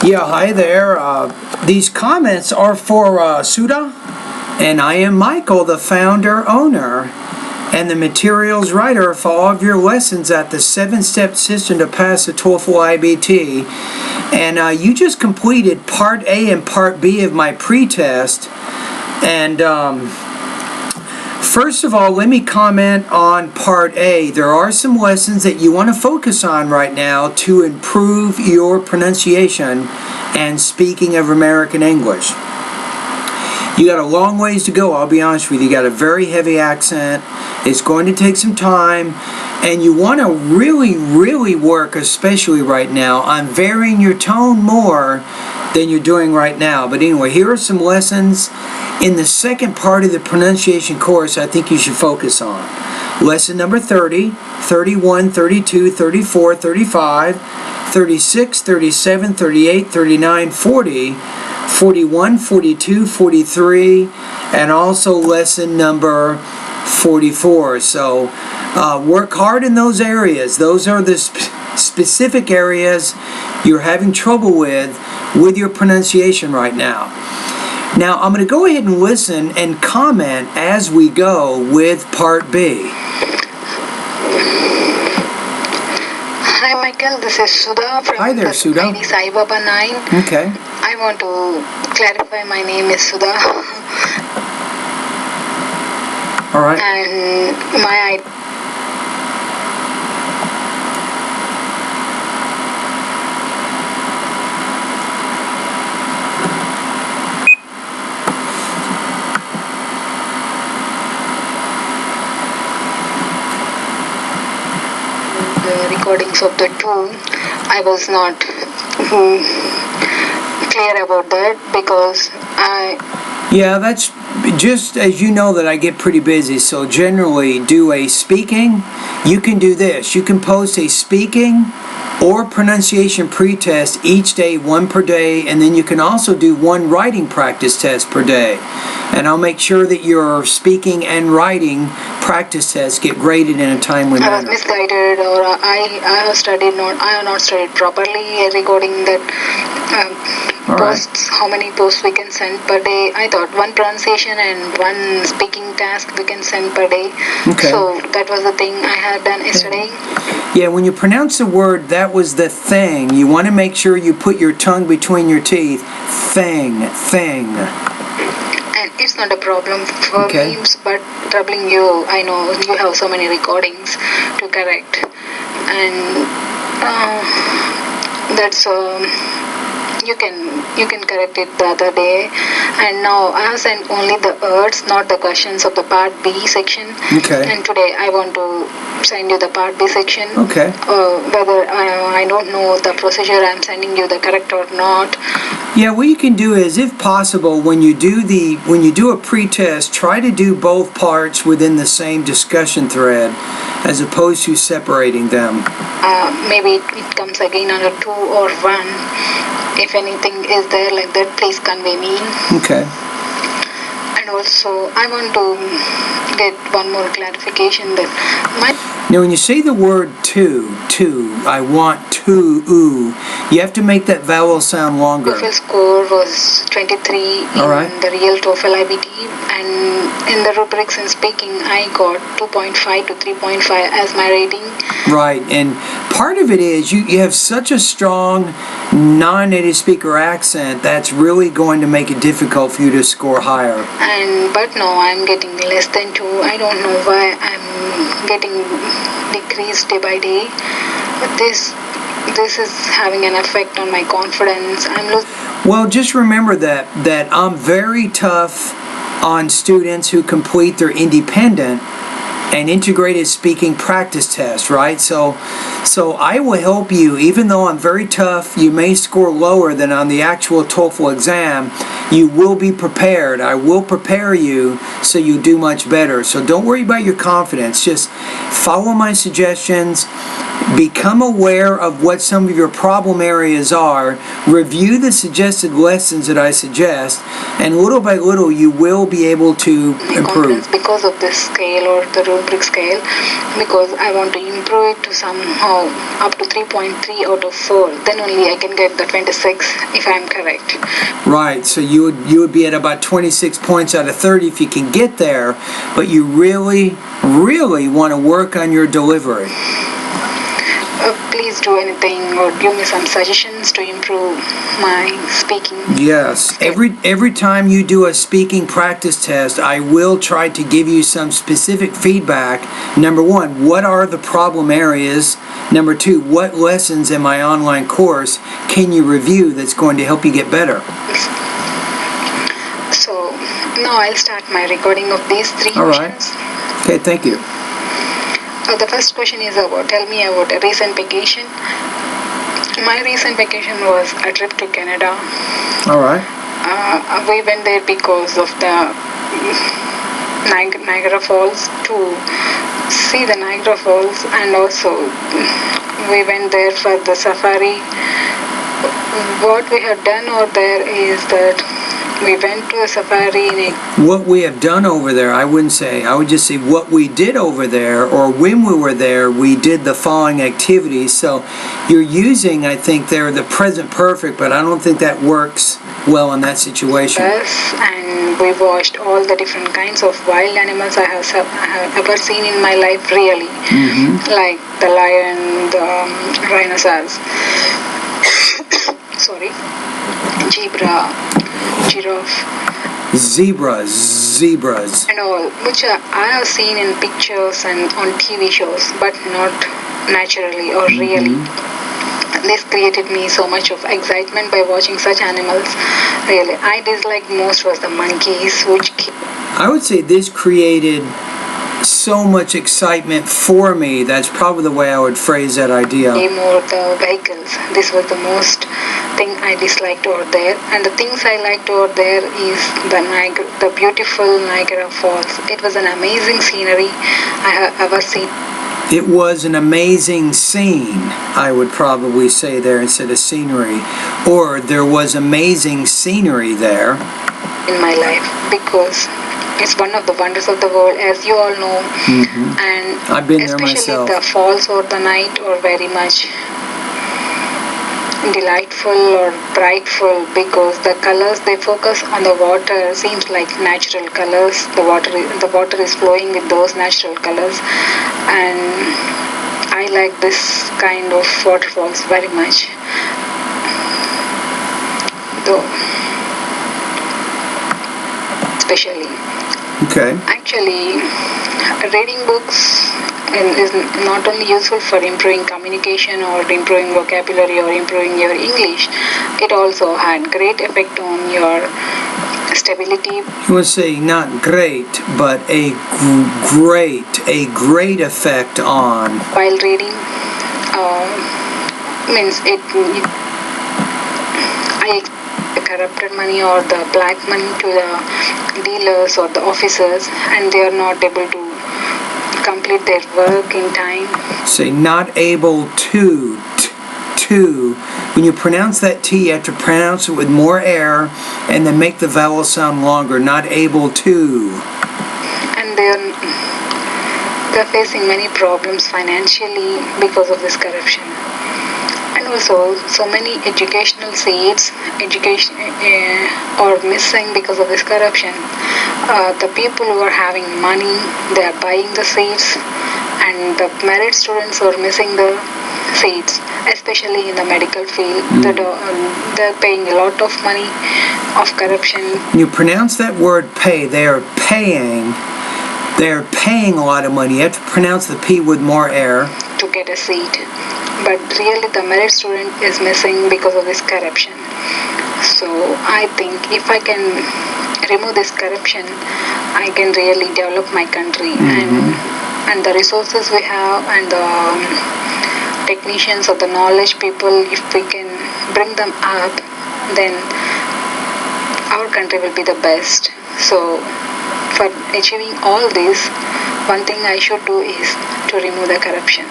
Yeah, hi there. These comments are for Suda, and I am Michael, the founder, owner, and the materials writer for all of your lessons at the 7-step system to pass the TOEFL IBT. And you just completed Part A and Part B of my pretest. And first of all, let me comment on Part A. There are some lessons that you want to focus on right now to improve your pronunciation and speaking of American English. You got a long ways to go, I'll be honest with you. You got a very heavy accent. It's going to take some time. And you want to really work, especially right now, on varying your tone more than you're doing right now. But anyway, here are some lessons in the second part of the pronunciation course I think you should focus on. Lesson number 30, 31, 32, 34, 35, 36, 37, 38, 39, 40, 41, 42, 43, and also lesson number 44. So work hard in those areas. Those are the specific areas you're having trouble with your pronunciation right now. Now I'm going to go ahead and listen and comment as we go with Part B. Hi Michael, this is Suda from Hi there, Suda. Sai Baba 9. Okay. I want to clarify my name is Suda. All right. And my the recordings of the two, I was not clear about that because Yeah, that's just as you know that I get pretty busy, so generally do a speaking. You can do this. You can post a speaking or pronunciation pretest each day, one per day, and then you can also do one writing practice test per day. And I'll make sure that your speaking and writing practice tests get graded in a timely manner. I was misguided, or I have not studied properly regarding that posts, how many posts we can send per day. I thought one pronunciation and one speaking task we can send per day. Okay. So that was the thing I had done yesterday. Yeah, when you pronounce the word, that was the thing. You want to make sure you put your tongue between your teeth. Thing. And it's not a problem for me, but troubling you, I know you have so many recordings to correct. And that's you can correct it the other day. And now I have sent only the words, not the questions of the Part B section. Okay. And today I want to send you the Part B section. Okay. Whether I don't know the procedure I'm sending you the correct or not. Yeah, what you can do is, if possible, when you do a pretest, try to do both parts within the same discussion thread, as opposed to separating them. Maybe it comes again under 2 or 1. If anything is there like that, please convey me. Okay. And also, I want to get one more clarification that Now, when you say the word to, I want to, you have to make that vowel sound longer. TOEFL score was 23 in the real TOEFL IBT, and in the rubrics and speaking, I got 2.5 to 3.5 as my rating. Right, and part of it is you have such a strong non-native speaker accent that's really going to make it difficult for you to score higher. But no, I'm getting less than 2. I don't know why I'm getting decreased day by day. But this is having an effect on my confidence. Well, just remember that I'm very tough on students who complete their independent and integrated speaking practice test, right? So I will help you. Even though I'm very tough, you may score lower than on the actual TOEFL exam. You will be prepared. I will prepare you so you do much better. So don't worry about your confidence. Just follow my suggestions. Become aware of what some of your problem areas are. Review the suggested lessons that I suggest, and little by little you will be able to improve. Because of this scale or the rubric scale, because I want to improve it to somehow up to 3.3 out of 4. Then only I can get the 26 if I'm correct. Right, so you would be at about 26 points out of 30 if you can get there, but you really want to work on your delivery. Please do anything or give me some suggestions to improve my speaking. Yes, every time you do a speaking practice test, I will try to give you some specific feedback. Number one, what are the problem areas? Number two, what lessons in my online course can you review that's going to help you get better? So now I'll start my recording of these 3 questions. Okay, thank you. The first question is tell me about a recent vacation. My recent vacation was a trip to Canada. All right. We went there because of the Niagara Falls, to see the Niagara Falls, and also we went there for the safari. What we have done over there is that we went to a safari in What we have done over there, I wouldn't say. I would just say what we did over there, or when we were there, we did the following activities. So you're using, I think, there the present perfect, but I don't think that works well in that situation. Yes, and we watched all the different kinds of wild animals I have ever seen in my life, really. Like the lion, the rhinoceros, sorry, zebras, and all, which I have seen in pictures and on TV shows, but not naturally or really. This created me so much of excitement by watching such animals. Really, I disliked most was the monkeys, which I would say this created so much excitement for me. That's probably the way I would phrase that idea. More the vehicles. This was the most thing I disliked over there, and the things I liked over there is the beautiful Niagara Falls. It was an amazing scenery I have ever seen. It was an amazing scene, I would probably say there instead of scenery, or there was amazing scenery there in my life, because it's one of the wonders of the world, as you all know. And I've been there myself. Especially the falls or the night are very much delightful or brightful, because the colors they focus on the water seems like natural colors. The water is flowing with those natural colors, and I like this kind of waterfalls very much. Though, especially. Okay. Actually, reading books is not only useful for improving communication or improving vocabulary or improving your English, it also had great effect on your stability. You would say not great, but a great effect on. While reading, means it I the corrupted money or the black money to the dealers or the officers, and they are not able to complete their work in time. Say not able to. When you pronounce that T, you have to pronounce it with more air and then make the vowel sound longer. Not able to. And they're facing many problems financially because of this corruption. And also, so many educational seats are missing because of this corruption. The people who are having money, they are buying the seats, and the merit students are missing the seats, especially in the medical field. They're paying a lot of money of corruption. When you pronounce that word pay, they are paying a lot of money. You have to pronounce the P with more air to get a seat. But really the merit student is missing because of this corruption. So I think if I can remove this corruption, I can really develop my country. And the resources we have and the technicians or the knowledge people, if we can bring them up, then our country will be the best. So for achieving all this, one thing I should do is to remove the corruption.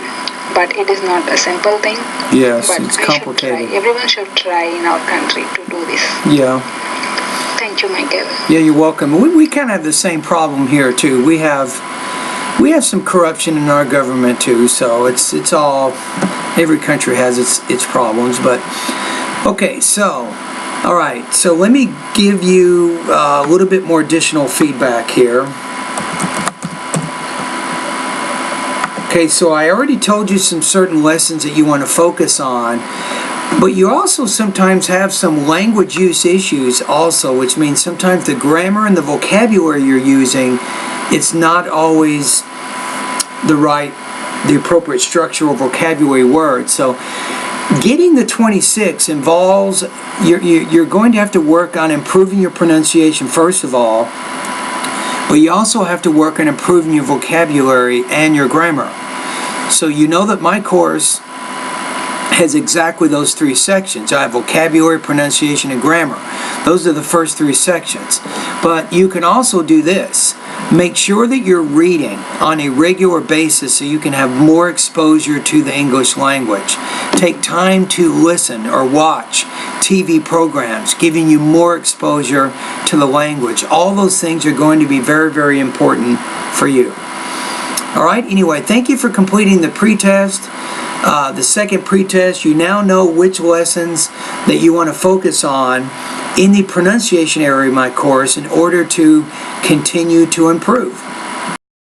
But it is not a simple thing. Yes, but it's complicated. Everyone should try in our country to do this. Yeah. Thank you, Michael. Yeah, you're welcome. We kind of have the same problem here too. We have We have some corruption in our government too, so it's all, every country has its problems, but okay, so all right, so let me give you a little bit more additional feedback here. Okay, so I already told you some certain lessons that you want to focus on, but you also sometimes have some language use issues also, which means sometimes the grammar and the vocabulary you're using, it's not always the appropriate structural vocabulary words. So getting the 26 involves, you're going to have to work on improving your pronunciation first of all, but you also have to work on improving your vocabulary and your grammar. So you know that my course has exactly those three sections. I have vocabulary, pronunciation, and grammar. Those are the first three sections. But you can also do this. Make sure that you're reading on a regular basis so you can have more exposure to the English language. Take time to listen or watch TV programs, giving you more exposure to the language. All those things are going to be very, very important for you. All right, anyway, thank you for completing the pretest. The second pretest, you now know which lessons that you want to focus on in the pronunciation area of my course in order to continue to improve.